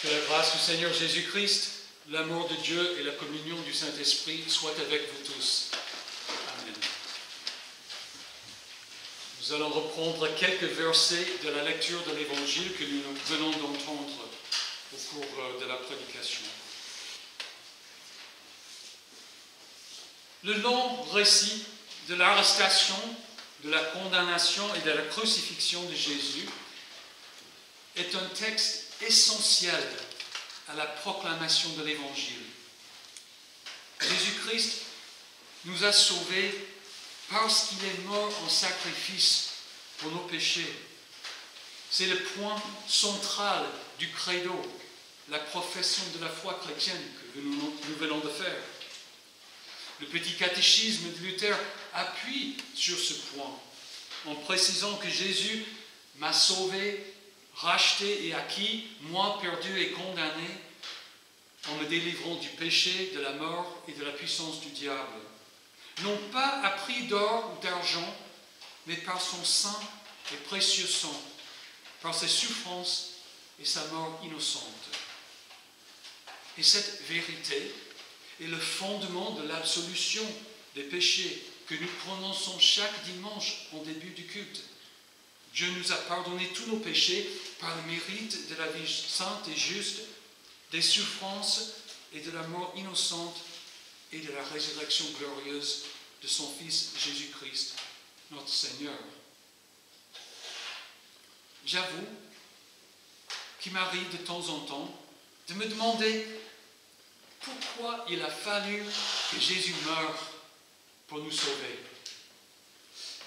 Que la grâce du Seigneur Jésus-Christ, l'amour de Dieu et la communion du Saint-Esprit soient avec vous tous. Amen. Nous allons reprendre quelques versets de la lecture de l'Évangile que nous venons d'entendre au cours de la prédication. Le long récit de l'arrestation, de la condamnation et de la crucifixion de Jésus est un texte essentiel à la proclamation de l'Évangile. Jésus-Christ nous a sauvés parce qu'il est mort en sacrifice pour nos péchés. C'est le point central du credo, la profession de la foi chrétienne que nous venons de faire. Le petit catéchisme de Luther appuie sur ce point en précisant que Jésus m'a sauvé, racheté et acquis, moi perdu et condamné, en me délivrant du péché, de la mort et de la puissance du diable. Non pas à prix d'or ou d'argent, mais par son saint et précieux sang, par ses souffrances et sa mort innocente. Et cette vérité est le fondement de l'absolution des péchés que nous prononçons chaque dimanche en début du culte. Dieu nous a pardonné tous nos péchés par le mérite de la vie sainte et juste, des souffrances et de la mort innocente et de la résurrection glorieuse de son Fils Jésus-Christ, notre Seigneur. J'avoue qu'il m'arrive de temps en temps de me demander pourquoi il a fallu que Jésus meure pour nous sauver.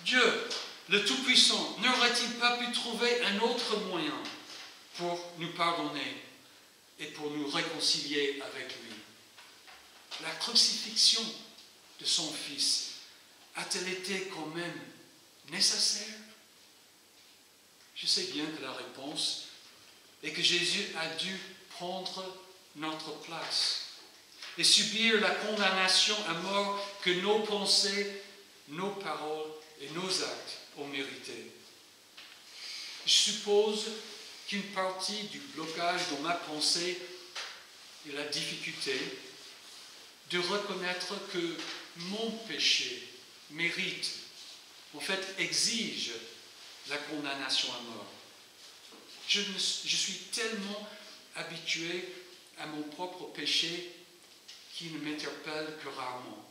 Dieu, le Tout-Puissant, n'aurait-il pas pu trouver un autre moyen pour nous pardonner et pour nous réconcilier avec lui? La crucifixion de son Fils a-t-elle été quand même nécessaire? Je sais bien que la réponse est que Jésus a dû prendre notre place et subir la condamnation à mort que nos pensées, nos paroles et nos actes ont mérité. Je suppose qu'une partie du blocage dans ma pensée est la difficulté de reconnaître que mon péché mérite, en fait exige la condamnation à mort. Je suis tellement habitué à mon propre péché qui ne m'interpelle que rarement.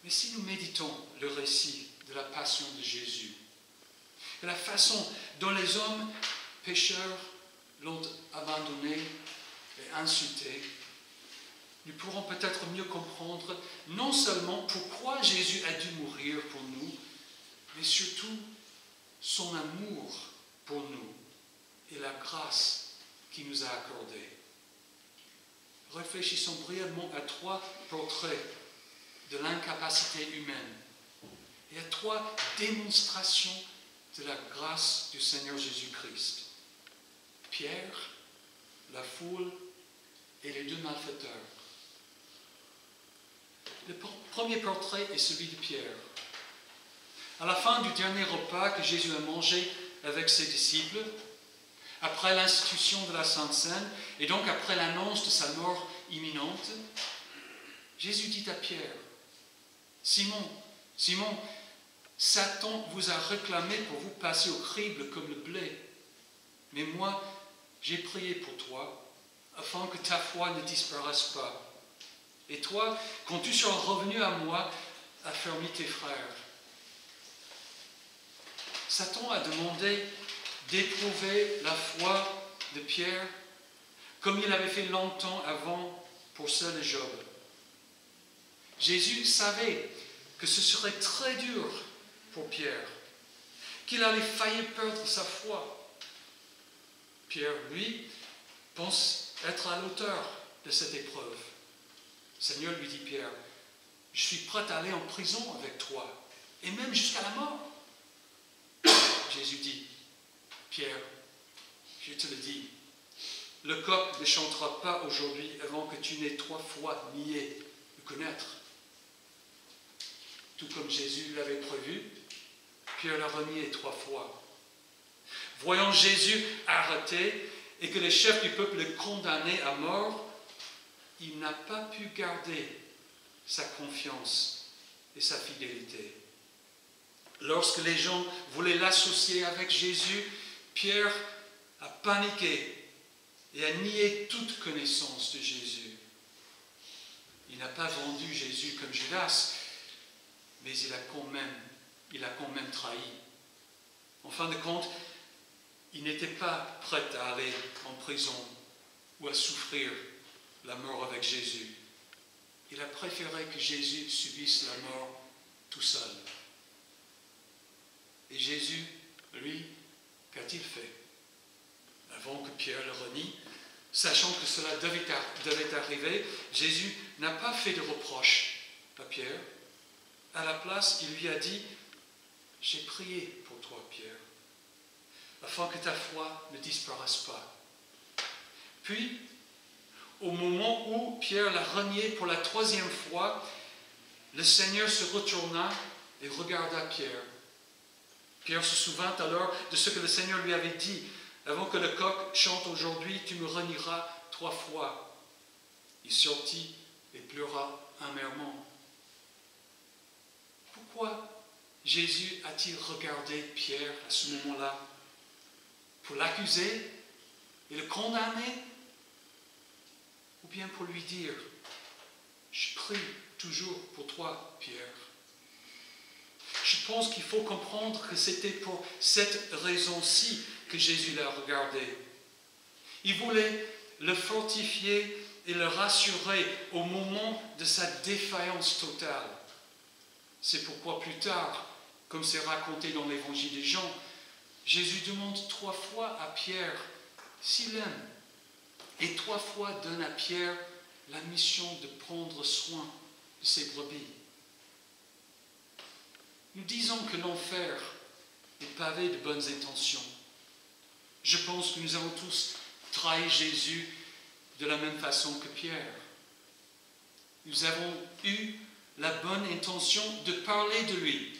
Mais si nous méditons le récit de la passion de Jésus, et la façon dont les hommes pécheurs l'ont abandonné et insulté, nous pourrons peut-être mieux comprendre non seulement pourquoi Jésus a dû mourir pour nous, mais surtout son amour pour nous et la grâce qu'il nous a accordée. Réfléchissons brièvement à 3 portraits de l'incapacité humaine et à 3 démonstrations de la grâce du Seigneur Jésus-Christ. Pierre, la foule et les 2 malfaiteurs. Le premier portrait est celui de Pierre. À la fin du dernier repas que Jésus a mangé avec ses disciples, après l'institution de la Sainte Seine, et donc après l'annonce de sa mort imminente, Jésus dit à Pierre, « Simon, Simon, Satan vous a réclamé pour vous passer au crible comme le blé. Mais moi, j'ai prié pour toi, afin que ta foi ne disparaisse pas. Et toi, quand tu seras revenu à moi, affermis tes frères. » Satan a demandé d'éprouver la foi de Pierre comme il avait fait longtemps avant pour celle de Job. Jésus savait que ce serait très dur pour Pierre, qu'il allait faillir perdre sa foi. Pierre, lui, pense être à l'auteur de cette épreuve. Le Seigneur lui dit, Pierre, je suis prêt à aller en prison avec toi, et même jusqu'à la mort. Jésus dit, Pierre, je te le dis, le coq ne chantera pas aujourd'hui avant que tu n'aies 3 fois nié le connaître. Tout comme Jésus l'avait prévu, Pierre l'a renié 3 fois. Voyant Jésus arrêté et que les chefs du peuple le condamnaient à mort, il n'a pas pu garder sa confiance et sa fidélité. Lorsque les gens voulaient l'associer avec Jésus, Pierre a paniqué et a nié toute connaissance de Jésus. Il n'a pas vendu Jésus comme Judas, mais il a quand même trahi. En fin de compte, il n'était pas prêt à aller en prison ou à souffrir la mort avec Jésus. Il a préféré que Jésus subisse la mort tout seul. Et Jésus, lui, qu'a-t-il fait? Avant que Pierre le renie, sachant que cela devait arriver, Jésus n'a pas fait de reproche à Pierre. À la place, il lui a dit, « J'ai prié pour toi, Pierre, afin que ta foi ne disparaisse pas. » Puis, au moment où Pierre l'a renié pour la 3e fois, le Seigneur se retourna et regarda Pierre. Pierre se souvint alors de ce que le Seigneur lui avait dit. « Avant que le coq chante aujourd'hui, tu me renieras 3 fois. » Il sortit et pleura amèrement. Pourquoi Jésus a-t-il regardé Pierre à ce moment-là? Pour l'accuser et le condamner? Ou bien pour lui dire, « Je prie toujours pour toi, Pierre. » Je pense qu'il faut comprendre que c'était pour cette raison-ci que Jésus l'a regardé. Il voulait le fortifier et le rassurer au moment de sa défaillance totale. C'est pourquoi plus tard, comme c'est raconté dans l'évangile de Jean, Jésus demande 3 fois à Pierre s'il l'aime. Et 3 fois donne à Pierre la mission de prendre soin de ses brebis. Nous disons que l'enfer est pavé de bonnes intentions. Je pense que nous avons tous trahi Jésus de la même façon que Pierre. Nous avons eu la bonne intention de parler de lui,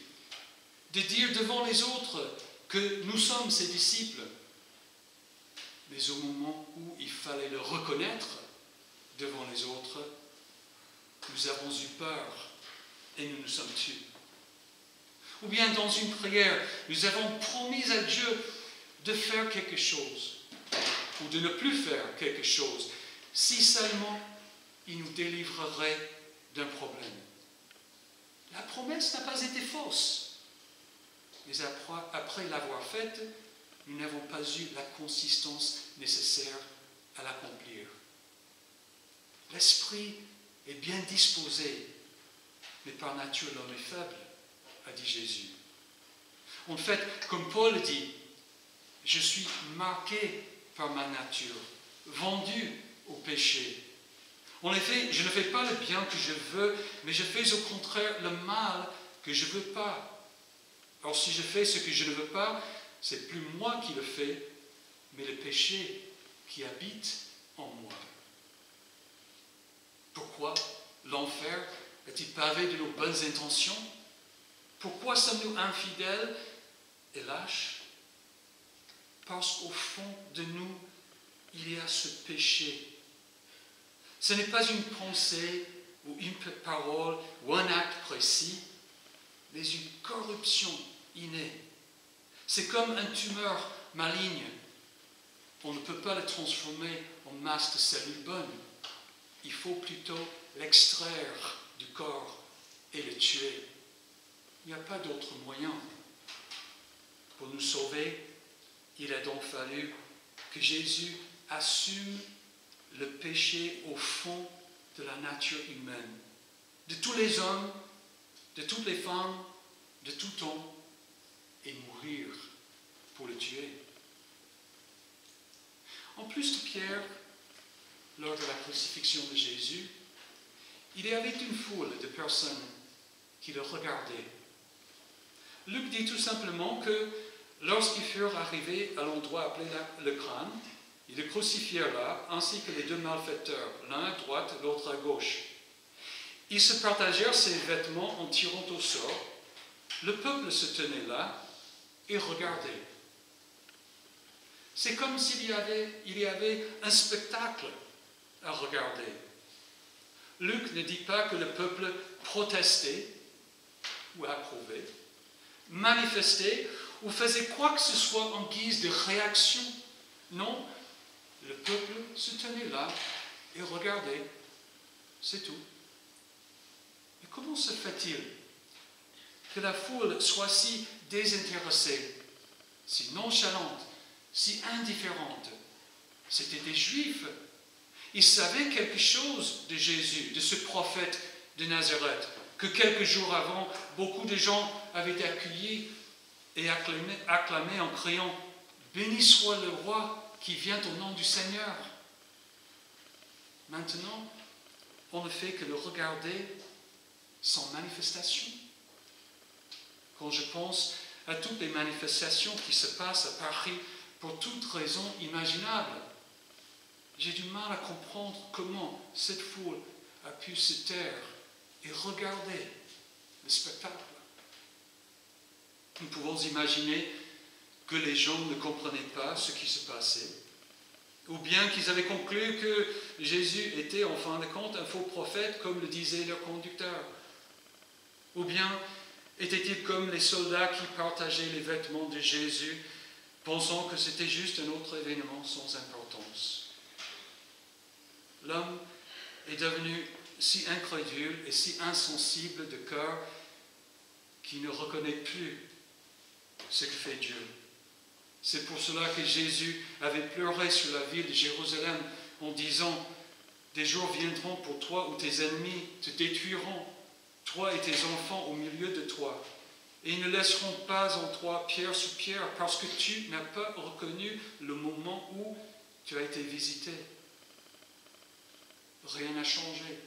de dire devant les autres que nous sommes ses disciples. Mais au moment où il fallait le reconnaître devant les autres, nous avons eu peur et nous nous sommes tus. Ou bien dans une prière, nous avons promis à Dieu de faire quelque chose ou de ne plus faire quelque chose si seulement il nous délivrerait d'un problème. La promesse n'a pas été fausse, mais après l'avoir faite, nous n'avons pas eu la consistance nécessaire à l'accomplir. L'esprit est bien disposé, mais par nature l'homme est faible, a dit Jésus. En fait, comme Paul dit, je suis marqué par ma nature, vendu au péché. En effet, je ne fais pas le bien que je veux, mais je fais au contraire le mal que je ne veux pas. Alors si je fais ce que je ne veux pas, c'est plus moi qui le fais, mais le péché qui habite en moi. Pourquoi l'enfer est-il pavé de nos bonnes intentions? Pourquoi sommes-nous infidèles et lâches? Parce qu'au fond de nous, il y a ce péché. Ce n'est pas une pensée ou une parole ou un acte précis, mais une corruption innée. C'est comme une tumeur maligne. On ne peut pas la transformer en masse de cellules bonnes. Il faut plutôt l'extraire du corps et le tuer. Il n'y a pas d'autre moyen. Pour nous sauver, il a donc fallu que Jésus assume le péché au fond de la nature humaine, de tous les hommes, de toutes les femmes, de tout temps, et mourir pour le tuer. En plus de Pierre, lors de la crucifixion de Jésus, il y avait une foule de personnes qui le regardaient. Luc dit tout simplement que lorsqu'ils furent arrivés à l'endroit appelé le crâne, ils le crucifièrent là, ainsi que les 2 malfaiteurs, l'un à droite, l'autre à gauche. Ils se partagèrent ses vêtements en tirant au sort. Le peuple se tenait là et regardait. C'est comme s'il y avait un spectacle à regarder. Luc ne dit pas que le peuple protestait ou approuvait, manifestait ou faisait quoi que ce soit en guise de réaction. Non, le peuple se tenait là et regardait. C'est tout. Mais comment se fait-il que la foule soit si désintéressée, si nonchalante, si indifférente? C'étaient des Juifs. Ils savaient quelque chose de Jésus, de ce prophète de Nazareth, que quelques jours avant, beaucoup de gens avaient accueilli et acclamé en criant « Béni soit le roi qui vient au nom du Seigneur ». Maintenant, on ne fait que le regarder sans manifestation. Quand je pense à toutes les manifestations qui se passent à Paris pour toute raison imaginable, j'ai du mal à comprendre comment cette foule a pu se taire et regarder le spectacle. Nous pouvons imaginer que les gens ne comprenaient pas ce qui se passait, ou bien qu'ils avaient conclu que Jésus était, en fin de compte, un faux prophète, comme le disait leur conducteur. Ou bien était-il comme les soldats qui partageaient les vêtements de Jésus, pensant que c'était juste un autre événement sans importance. L'homme est devenu si incrédule et si insensible de cœur qu'il ne reconnaît plus ce que fait Dieu. C'est pour cela que Jésus avait pleuré sur la ville de Jérusalem en disant « Des jours viendront pour toi où tes ennemis te détruiront, toi et tes enfants au milieu de toi. Et ils ne laisseront pas en toi pierre sur pierre, parce que tu n'as pas reconnu le moment où tu as été visité. » Rien n'a changé.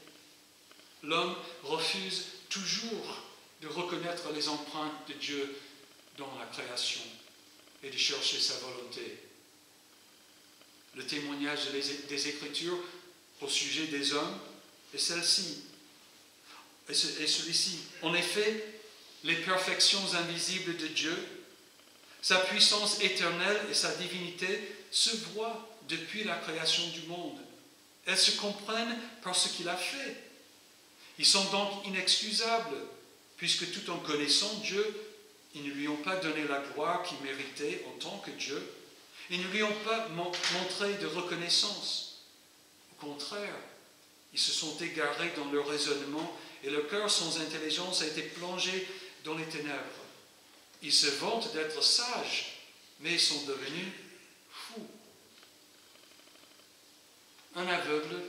L'homme refuse toujours de reconnaître les empreintes de Dieu dans la création et de chercher sa volonté. Le témoignage des Écritures au sujet des hommes est celui-ci. En effet, les perfections invisibles de Dieu, sa puissance éternelle et sa divinité se voient depuis la création du monde. Elles se comprennent par ce qu'il a fait. Ils sont donc inexcusables, puisque tout en connaissant Dieu, ils ne lui ont pas donné la gloire qu'il méritait en tant que Dieu. Ils ne lui ont pas montré de reconnaissance. Au contraire, ils se sont égarés dans leur raisonnement et leur cœur sans intelligence a été plongé dans les ténèbres. Ils se vantent d'être sages, mais ils sont devenus fous. Un aveugle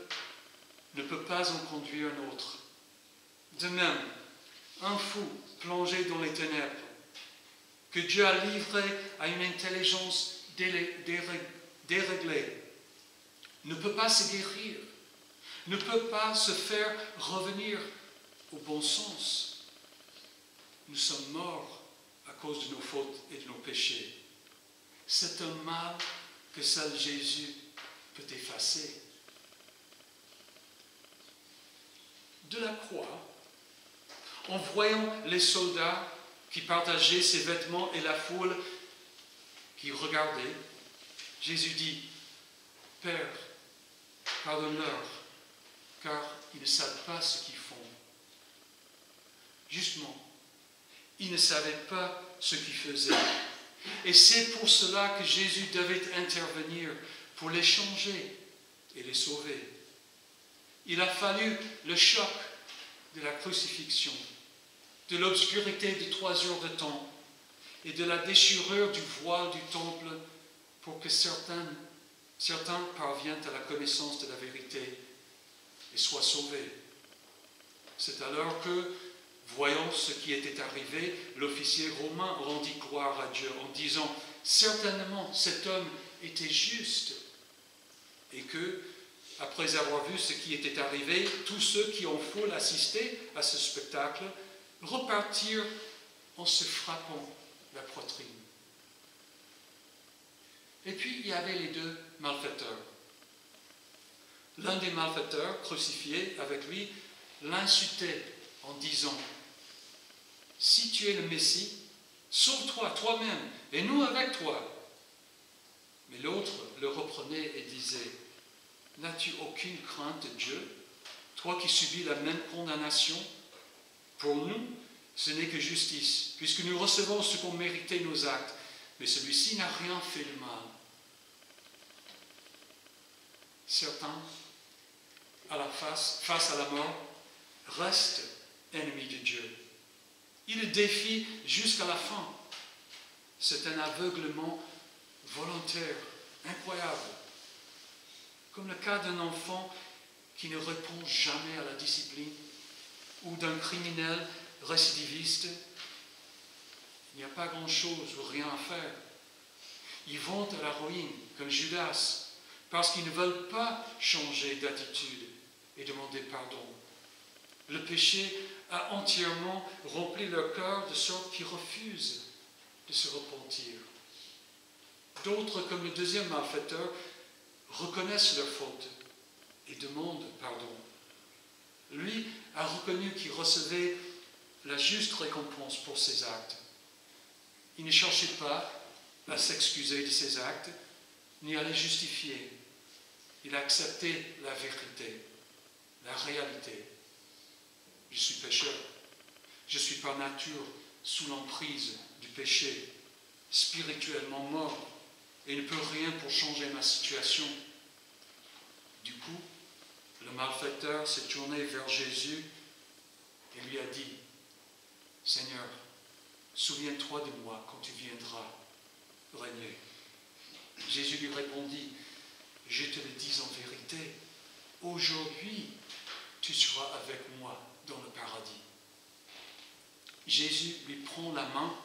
ne peut pas en conduire un autre. De même, un fou plongé dans les ténèbres, que Dieu a livré à une intelligence déréglée, ne peut pas se guérir, ne peut pas se faire revenir au bon sens. Nous sommes morts à cause de nos fautes et de nos péchés. C'est un mal que seul Jésus peut effacer. De la croix, en voyant les soldats qui partageaient ses vêtements et la foule qui regardait, Jésus dit « Père, pardonne-leur, car ils ne savent pas ce qu'ils font. » Justement, ils ne savaient pas ce qu'ils faisaient. Et c'est pour cela que Jésus devait intervenir pour les changer et les sauver. Il a fallu le choc de la crucifixion, de l'obscurité de 3 heures de temps et de la déchirure du voile du temple pour que certains parviennent à la connaissance de la vérité et soient sauvés. C'est alors que, voyant ce qui était arrivé, l'officier romain rendit gloire à Dieu en disant « Certainement, cet homme était juste » et que, après avoir vu ce qui était arrivé, tous ceux qui en foule assistaient à ce spectacle repartirent en se frappant la poitrine. Et puis, il y avait les 2 malfaiteurs. L'un des malfaiteurs, crucifié avec lui, l'insultait en disant « Si tu es le Messie, sauve-toi toi-même, et nous avec toi. » Mais l'autre le reprenait et disait, « N'as-tu aucune crainte de Dieu, toi qui subis la même condamnation? Pour nous, ce n'est que justice, puisque nous recevons ce qu'ont mérité nos actes, mais celui-ci n'a rien fait de mal. » Certains, face à la mort, restent ennemis de Dieu. Ils le défient jusqu'à la fin. C'est un aveuglement volontaire, incroyable. Comme le cas d'un enfant qui ne répond jamais à la discipline ou d'un criminel récidiviste. Il n'y a pas grand-chose ou rien à faire. Ils vont à la ruine, comme Judas, parce qu'ils ne veulent pas changer d'attitude et demander pardon. Le péché a entièrement rempli leur cœur de sorte qu'ils refusent de se repentir. D'autres, comme le deuxième malfaiteur, reconnaissent leur faute et demandent pardon. Lui a reconnu qu'il recevait la juste récompense pour ses actes. Il ne cherchait pas à s'excuser de ses actes, ni à les justifier. Il a accepté la vérité, la réalité. Je suis pécheur. Je suis par nature sous l'emprise du péché, spirituellement mort, et ne peux rien pour changer ma situation. Du coup, le malfaiteur s'est tourné vers Jésus et lui a dit, « Seigneur, souviens-toi de moi quand tu viendras régner. » Jésus lui répondit, « Je te le dis en vérité, aujourd'hui tu seras avec moi dans le paradis. » Jésus lui prend la main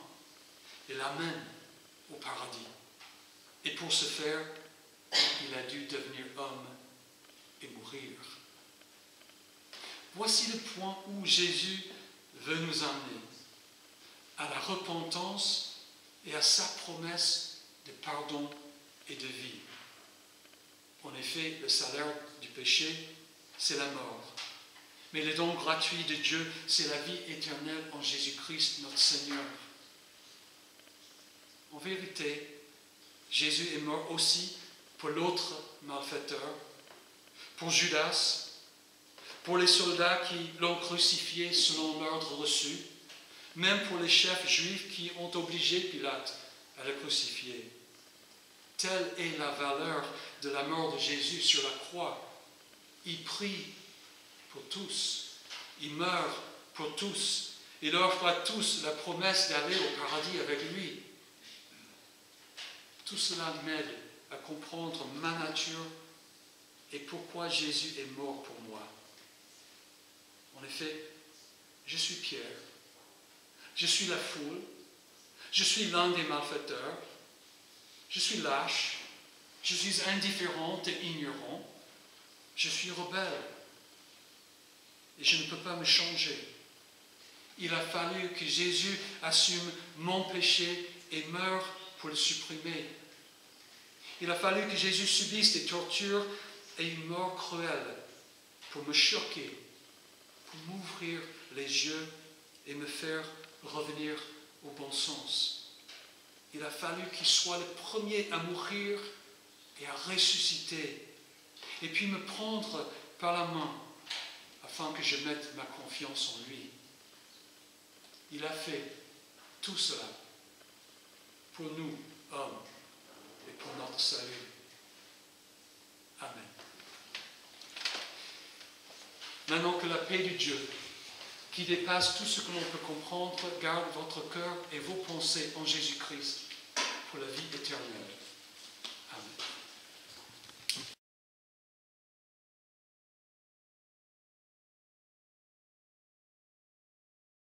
et l'amène au paradis. Et pour ce faire, il a dû devenir homme et mourir. Voici le point où Jésus veut nous amener, à la repentance et à sa promesse de pardon et de vie. En effet, le salaire du péché, c'est la mort. Mais le don gratuit de Dieu, c'est la vie éternelle en Jésus-Christ, notre Seigneur. En vérité, Jésus est mort aussi pour l'autre malfaiteur, pour Judas, pour les soldats qui l'ont crucifié selon l'ordre reçu, même pour les chefs juifs qui ont obligé Pilate à le crucifier. Telle est la valeur de la mort de Jésus sur la croix. Il prie pour tous, il meurt pour tous, il offre à tous la promesse d'aller au paradis avec lui. Tout cela m'aide à comprendre ma nature et pourquoi Jésus est mort pour moi. En effet, je suis Pierre, je suis la foule, je suis l'un des malfaiteurs, je suis lâche, je suis indifférent et ignorant, je suis rebelle et je ne peux pas me changer. Il a fallu que Jésus assume mon péché et meure pour le supprimer. Il a fallu que Jésus subisse des tortures et une mort cruelle pour me choquer, pour m'ouvrir les yeux et me faire revenir au bon sens. Il a fallu qu'il soit le premier à mourir et à ressusciter, et puis me prendre par la main afin que je mette ma confiance en lui. Il a fait tout cela pour nous, hommes, et pour notre salut. Amen. Maintenant que la paix de Dieu, qui dépasse tout ce que l'on peut comprendre, garde votre cœur et vos pensées en Jésus-Christ pour la vie éternelle.